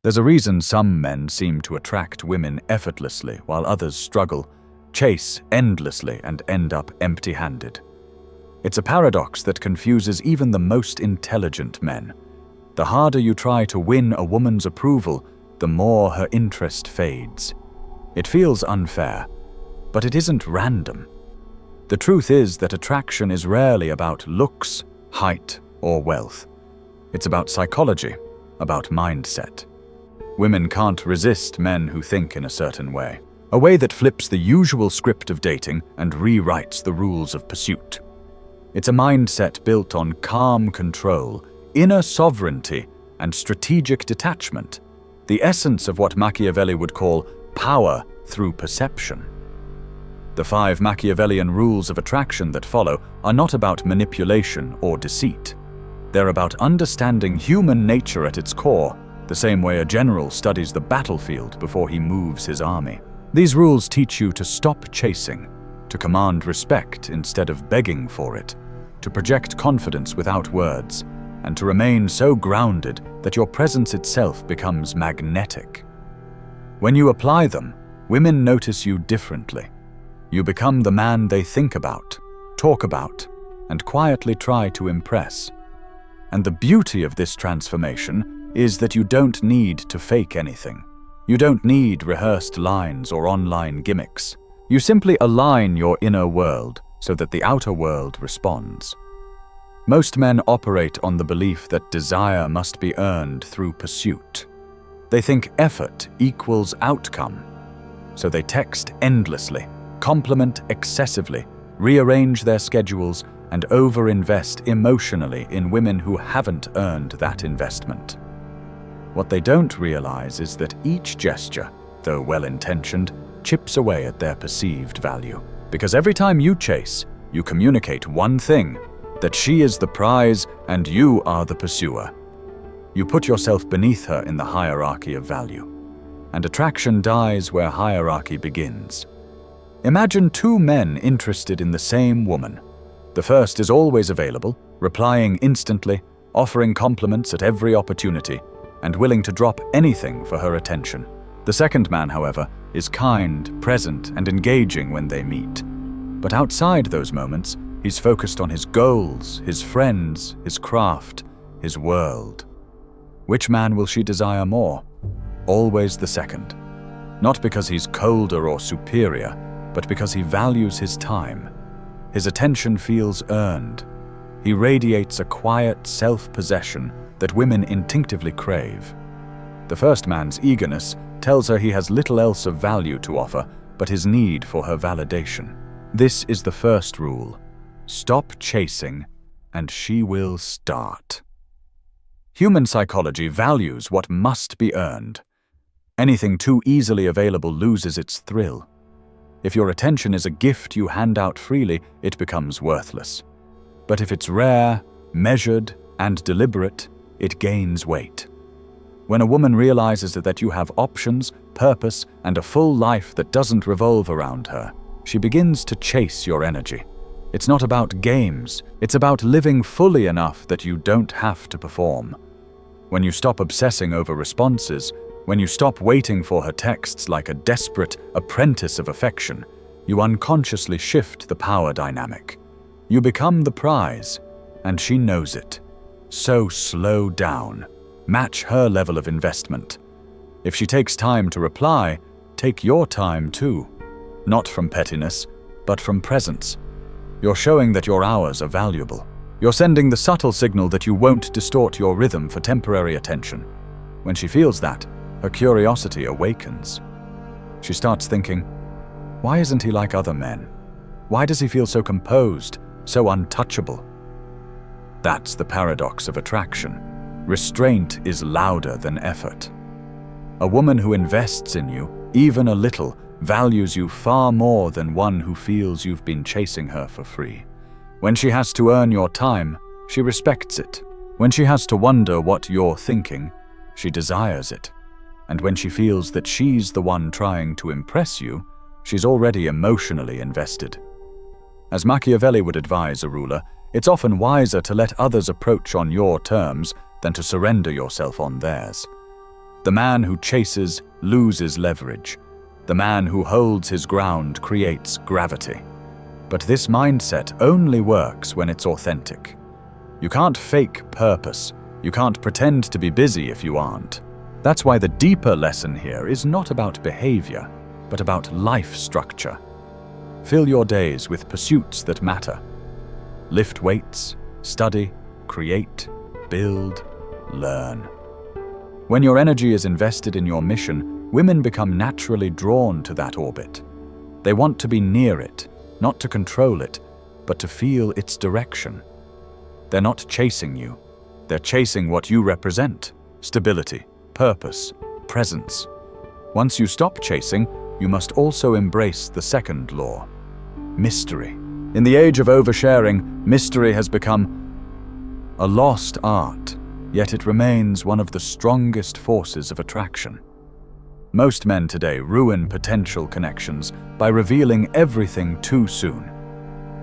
There's a reason some men seem to attract women effortlessly while others struggle, chase endlessly, and end up empty-handed. It's a paradox that confuses even the most intelligent men. The harder you try to win a woman's approval, the more her interest fades. It feels unfair, but it isn't random. The truth is that attraction is rarely about looks, height, or wealth. It's about psychology, about mindset. Women can't resist men who think in a certain way, a way that flips the usual script of dating and rewrites the rules of pursuit. It's a mindset built on calm control, inner sovereignty, and strategic detachment, the essence of what Machiavelli would call power through perception. The 5 Machiavellian rules of attraction that follow are not about manipulation or deceit. They're about understanding human nature at its core, the same way a general studies the battlefield before he moves his army. These rules teach you to stop chasing, to command respect instead of begging for it, to project confidence without words, and to remain so grounded that your presence itself becomes magnetic. When you apply them, women notice you differently. You become the man they think about, talk about, and quietly try to impress. And the beauty of this transformation is that you don't need to fake anything. You don't need rehearsed lines or online gimmicks. You simply align your inner world so that the outer world responds. Most men operate on the belief that desire must be earned through pursuit. They think effort equals outcome. So they text endlessly, compliment excessively, rearrange their schedules, and overinvest emotionally in women who haven't earned that investment. What they don't realize is that each gesture, though well-intentioned, chips away at their perceived value. Because every time you chase, you communicate one thing, that she is the prize and you are the pursuer. You put yourself beneath her in the hierarchy of value. And attraction dies where hierarchy begins. Imagine 2 men interested in the same woman. The first is always available, replying instantly, offering compliments at every opportunity, and willing to drop anything for her attention. The second man, however, is kind, present, and engaging when they meet. But outside those moments, he's focused on his goals, his friends, his craft, his world. Which man will she desire more? Always the second. Not because he's colder or superior, but because he values his time. His attention feels earned. He radiates a quiet self-possession that women instinctively crave. The first man's eagerness tells her he has little else of value to offer but his need for her validation. This is the first rule. Stop chasing, and she will start. Human psychology values what must be earned. Anything too easily available loses its thrill. If your attention is a gift you hand out freely, it becomes worthless. But if it's rare, measured, and deliberate, it gains weight. When a woman realizes that you have options, purpose, and a full life that doesn't revolve around her, she begins to chase your energy. It's not about games, it's about living fully enough that you don't have to perform. When you stop obsessing over responses, when you stop waiting for her texts like a desperate apprentice of affection, you unconsciously shift the power dynamic. You become the prize, and she knows it. So slow down. Match her level of investment. If she takes time to reply, take your time too. Not from pettiness, but from presence. You're showing that your hours are valuable. You're sending the subtle signal that you won't distort your rhythm for temporary attention. When she feels that, her curiosity awakens. She starts thinking, why isn't he like other men? Why does he feel so composed, so untouchable? That's the paradox of attraction. Restraint is louder than effort. A woman who invests in you, even a little, values you far more than one who feels you've been chasing her for free. When she has to earn your time, she respects it. When she has to wonder what you're thinking, she desires it. And when she feels that she's the one trying to impress you, she's already emotionally invested. As Machiavelli would advise a ruler, it's often wiser to let others approach on your terms than to surrender yourself on theirs. The man who chases loses leverage. The man who holds his ground creates gravity. But this mindset only works when it's authentic. You can't fake purpose. You can't pretend to be busy if you aren't. That's why the deeper lesson here is not about behavior, but about life structure. Fill your days with pursuits that matter. Lift weights, study, create, build, learn. When your energy is invested in your mission, women become naturally drawn to that orbit. They want to be near it, not to control it, but to feel its direction. They're not chasing you. They're chasing what you represent: stability, purpose, presence. Once you stop chasing, you must also embrace the second law: mystery. In the age of oversharing, mystery has become a lost art, yet it remains one of the strongest forces of attraction. Most men today ruin potential connections by revealing everything too soon.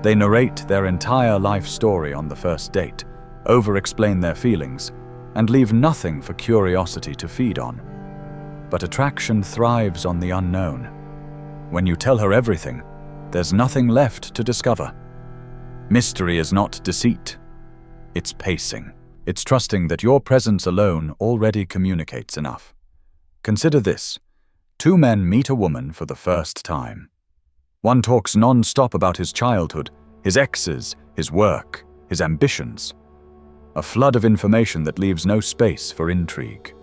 They narrate their entire life story on the first date, over-explain their feelings, and leave nothing for curiosity to feed on. But attraction thrives on the unknown. When you tell her everything, there's nothing left to discover. Mystery is not deceit. It's pacing. It's trusting that your presence alone already communicates enough. Consider this. Two men meet a woman for the first time. One talks non-stop about his childhood, his exes, his work, his ambitions. A flood of information that leaves no space for intrigue.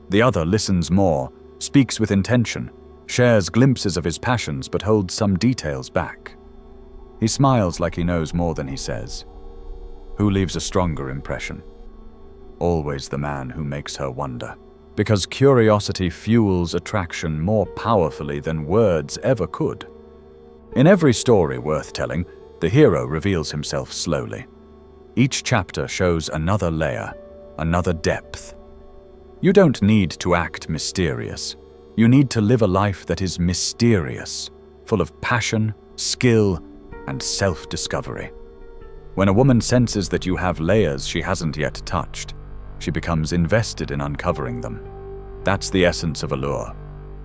The other listens more, speaks with intention, shares glimpses of his passions but holds some details back. He smiles like he knows more than he says. Who leaves a stronger impression? Always the man who makes her wonder. Because curiosity fuels attraction more powerfully than words ever could. In every story worth telling, the hero reveals himself slowly. Each chapter shows another layer, another depth. You don't need to act mysterious. You need to live a life that is mysterious, full of passion, skill, and self-discovery. When a woman senses that you have layers she hasn't yet touched, she becomes invested in uncovering them. That's the essence of allure.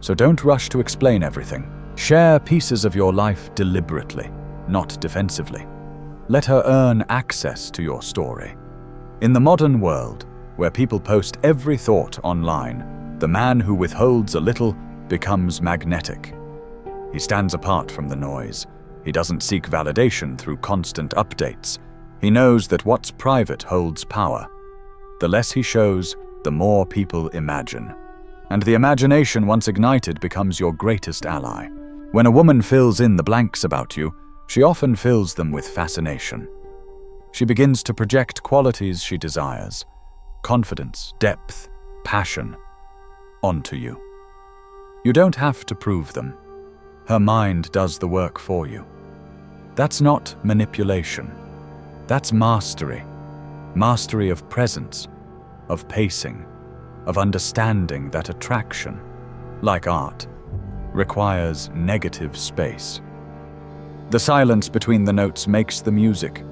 So don't rush to explain everything. Share pieces of your life deliberately, not defensively. Let her earn access to your story. In the modern world, where people post every thought online, the man who withholds a little becomes magnetic. He stands apart from the noise. He doesn't seek validation through constant updates. He knows that what's private holds power. The less he shows, the more people imagine. And the imagination, once ignited, becomes your greatest ally. When a woman fills in the blanks about you, she often fills them with fascination. She begins to project qualities she desires: confidence, depth, passion, onto you. You don't have to prove them. Her mind does the work for you. That's not manipulation. That's mastery. Mastery of presence, of pacing, of understanding that attraction, like art, requires negative space. The silence between the notes makes the music.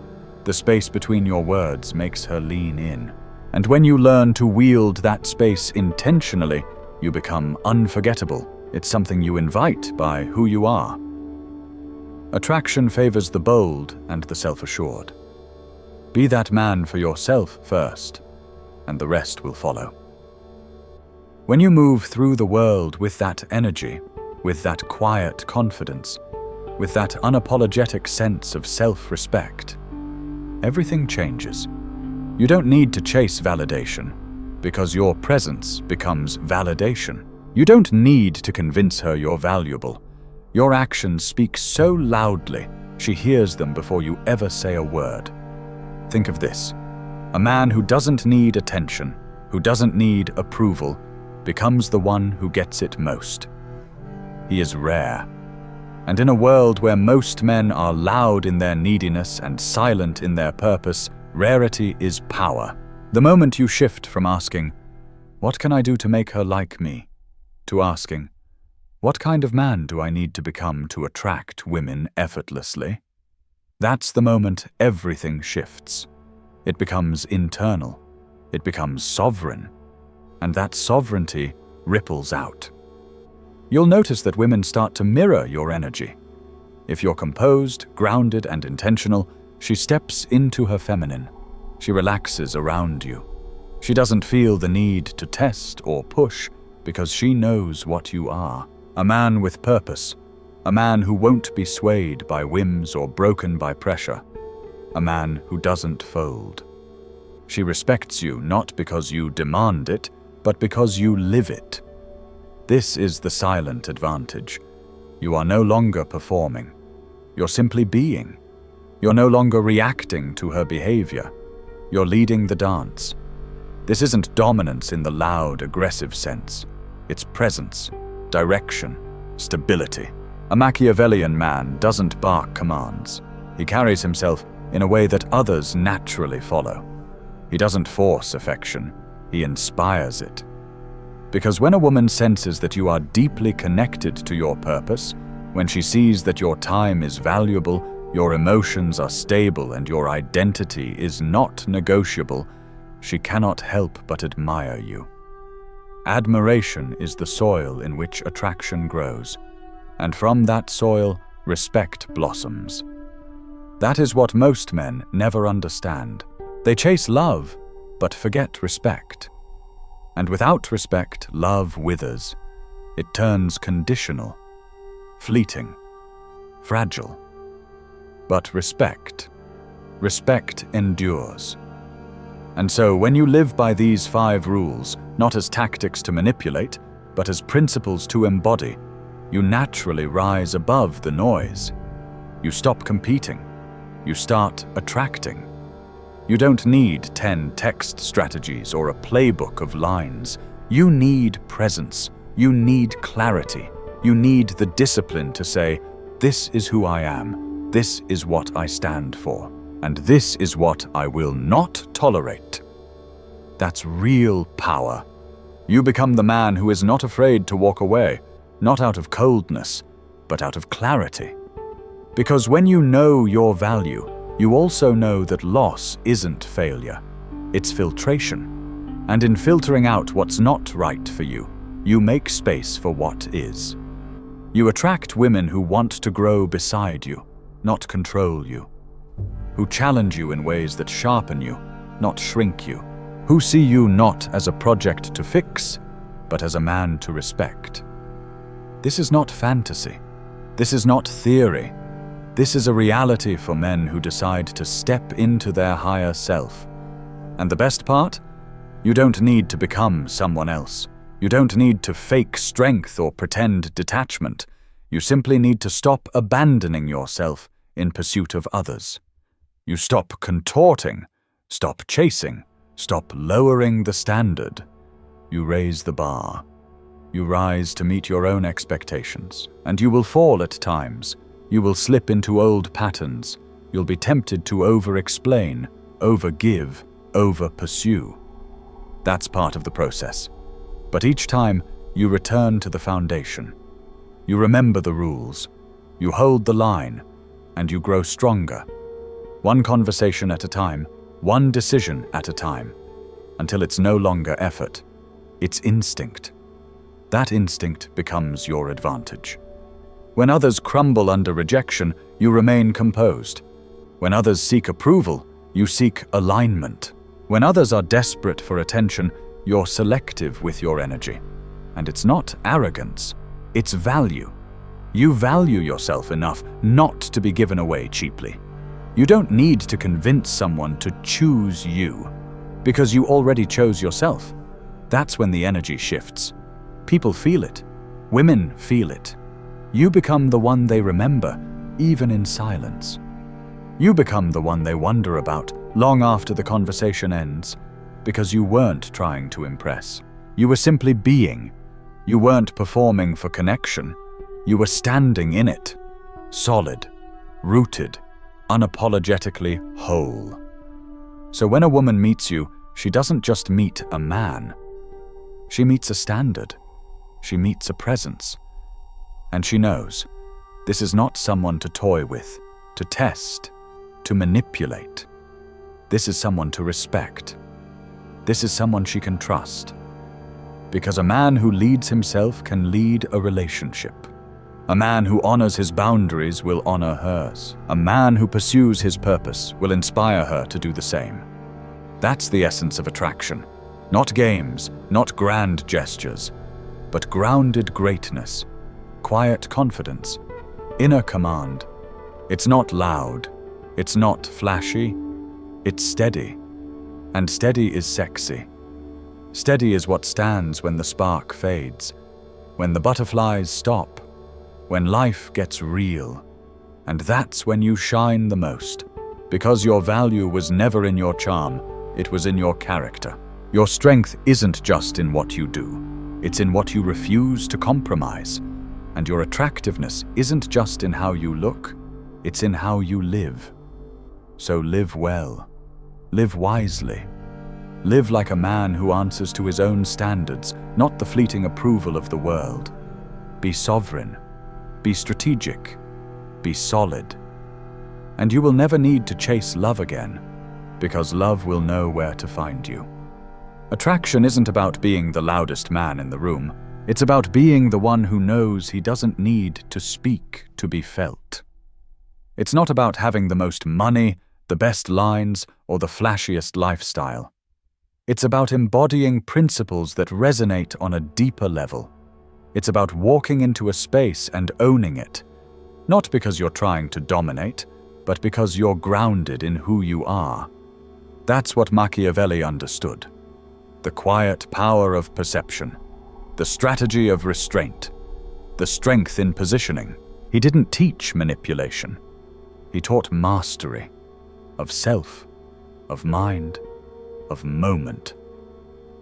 The space between your words makes her lean in. And when you learn to wield that space intentionally, you become unforgettable. It's something you invite by who you are. Attraction favors the bold and the self-assured. Be that man for yourself first, and the rest will follow. When you move through the world with that energy, with that quiet confidence, with that unapologetic sense of self-respect, everything changes. You don't need to chase validation, because your presence becomes validation. You don't need to convince her you're valuable. Your actions speak so loudly, she hears them before you ever say a word. Think of this. A man who doesn't need attention, who doesn't need approval, becomes the one who gets it most. He is rare. And in a world where most men are loud in their neediness and silent in their purpose, rarity is power. The moment you shift from asking, "What can I do to make her like me?" to asking, "What kind of man do I need to become to attract women effortlessly?" That's the moment everything shifts. It becomes internal. It becomes sovereign. and that sovereignty ripples out. You'll notice that women start to mirror your energy. If you're composed, grounded, and intentional, she steps into her feminine. She relaxes around you. She doesn't feel the need to test or push because she knows what you are. A man with purpose. A man who won't be swayed by whims or broken by pressure. A man who doesn't fold. She respects you not because you demand it, but because you live it. This is the silent advantage. You are no longer performing. You're simply being. You're no longer reacting to her behavior. You're leading the dance. This isn't dominance in the loud, aggressive sense. It's presence, direction, stability. A Machiavellian man doesn't bark commands. He carries himself in a way that others naturally follow. He doesn't force affection. He inspires it. Because when a woman senses that you are deeply connected to your purpose, when she sees that your time is valuable, your emotions are stable, and your identity is not negotiable, she cannot help but admire you. Admiration is the soil in which attraction grows, and from that soil, respect blossoms. That is what most men never understand. They chase love, but forget respect. And without respect, love withers. It turns conditional, fleeting, fragile. But respect endures. And so when you live by these 5 rules, not as tactics to manipulate, but as principles to embody, you naturally rise above the noise. You stop competing. You start attracting. You don't need 10 text strategies or a playbook of lines. You need presence. You need clarity. You need the discipline to say, this is who I am, this is what I stand for, and this is what I will not tolerate. That's real power. You become the man who is not afraid to walk away, not out of coldness, but out of clarity. Because when you know your value, you also know that loss isn't failure, it's filtration. And in filtering out what's not right for you, you make space for what is. You attract women who want to grow beside you, not control you. Who challenge you in ways that sharpen you, not shrink you. Who see you not as a project to fix, but as a man to respect. This is not fantasy. This is not theory. This is a reality for men who decide to step into their higher self. And the best part? You don't need to become someone else. You don't need to fake strength or pretend detachment. You simply need to stop abandoning yourself in pursuit of others. You stop contorting, stop chasing, stop lowering the standard. You raise the bar. You rise to meet your own expectations, and you will fall at times. You will slip into old patterns. You'll be tempted to over-explain, over-give, over-pursue. That's part of the process. But each time, you return to the foundation. You remember the rules. You hold the line, and you grow stronger. One conversation at a time, one decision at a time, until it's no longer effort. It's instinct. That instinct becomes your advantage. When others crumble under rejection, you remain composed. When others seek approval, you seek alignment. When others are desperate for attention, you're selective with your energy. And it's not arrogance, it's value. You value yourself enough not to be given away cheaply. You don't need to convince someone to choose you, because you already chose yourself. That's when the energy shifts. People feel it. Women feel it. You become the one they remember, even in silence. You become the one they wonder about long after the conversation ends, because you weren't trying to impress. You were simply being. You weren't performing for connection. You were standing in it, solid, rooted, unapologetically whole. So when a woman meets you, she doesn't just meet a man. She meets a standard. She meets a presence. And she knows, this is not someone to toy with, to test, to manipulate. This is someone to respect. This is someone she can trust. Because a man who leads himself can lead a relationship. A man who honors his boundaries will honor hers. A man who pursues his purpose will inspire her to do the same. That's the essence of attraction. Not games, not grand gestures, but grounded greatness, quiet confidence, inner command. It's not loud, it's not flashy, it's steady. And steady is sexy. Steady is what stands when the spark fades, when the butterflies stop, when life gets real. And that's when you shine the most, because your value was never in your charm, it was in your character. Your strength isn't just in what you do, it's in what you refuse to compromise. And your attractiveness isn't just in how you look, it's in how you live. So live well, live wisely. Live like a man who answers to his own standards, not the fleeting approval of the world. Be sovereign, be strategic, be solid. And you will never need to chase love again, because love will know where to find you. Attraction isn't about being the loudest man in the room. It's about being the one who knows he doesn't need to speak to be felt. It's not about having the most money, the best lines, or the flashiest lifestyle. It's about embodying principles that resonate on a deeper level. It's about walking into a space and owning it, not because you're trying to dominate, but because you're grounded in who you are. That's what Machiavelli understood. The quiet power of perception, the strategy of restraint, the strength in positioning. He didn't teach manipulation. He taught mastery of self, of mind, of moment.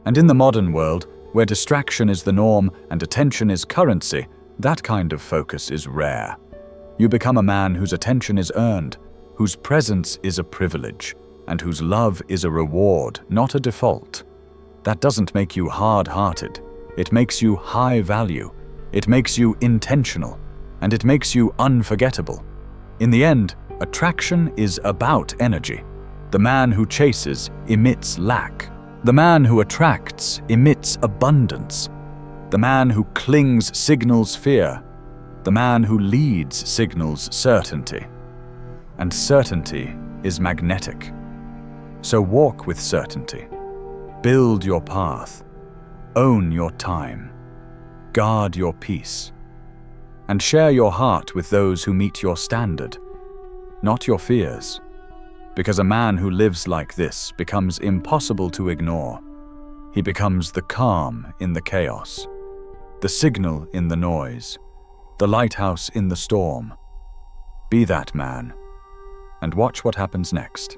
And in the modern world, where distraction is the norm and attention is currency, that kind of focus is rare. You become a man whose attention is earned, whose presence is a privilege, and whose love is a reward, not a default. That doesn't make you hard-hearted. It makes you high value. It makes you intentional. And it makes you unforgettable. In the end, attraction is about energy. The man who chases emits lack. The man who attracts emits abundance. The man who clings signals fear. The man who leads signals certainty. And certainty is magnetic. So walk with certainty. Build your path. Own your time. Guard your peace. And share your heart with those who meet your standard, not your fears. Because a man who lives like this becomes impossible to ignore. He becomes the calm in the chaos, the signal in the noise, the lighthouse in the storm. Be that man, and watch what happens next.